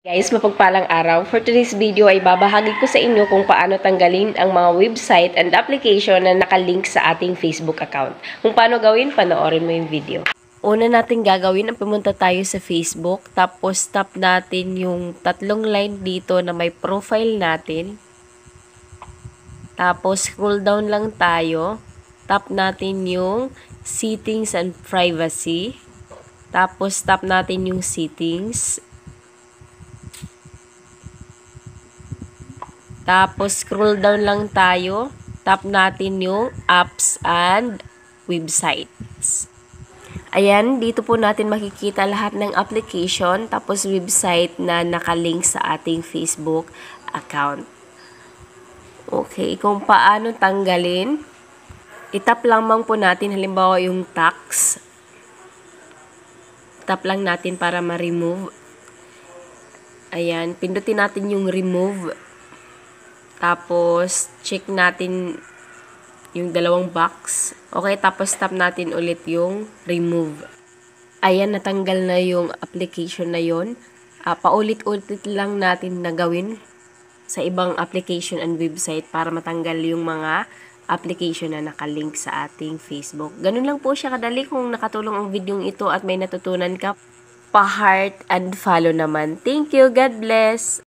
Guys, mapagpalang araw. For today's video ay babahagi ko sa inyo kung paano tanggalin ang mga website and application na nakalink sa ating Facebook account. Kung paano gawin, panoorin mo yung video. Una natin gagawin, pumunta tayo sa Facebook, tapos tap natin yung tatlong line dito na may profile natin. Tapos scroll down lang tayo, tap natin yung settings and privacy. Tapos tap natin yung settings. Tapos, scroll down lang tayo. Tap natin yung apps and websites. Ayan, dito po natin makikita lahat ng application, tapos website na nakalink sa ating Facebook account. Okay, kung paano tanggalin, itap lamang po natin, halimbawa yung tax. Tap lang natin para ma-remove. Ayan, pindutin natin yung remove. Tapos, check natin yung dalawang box. Okay, tapos tap natin ulit yung remove. Ayan, natanggal na yung application na yon. Paulit-ulit lang natin na gawin sa ibang application and website para matanggal yung mga application na nakalink sa ating Facebook. Ganun lang po siya kadali. Kung nakatulong ang video ito at may natutunan ka, pa-heart and follow naman. Thank you. God bless.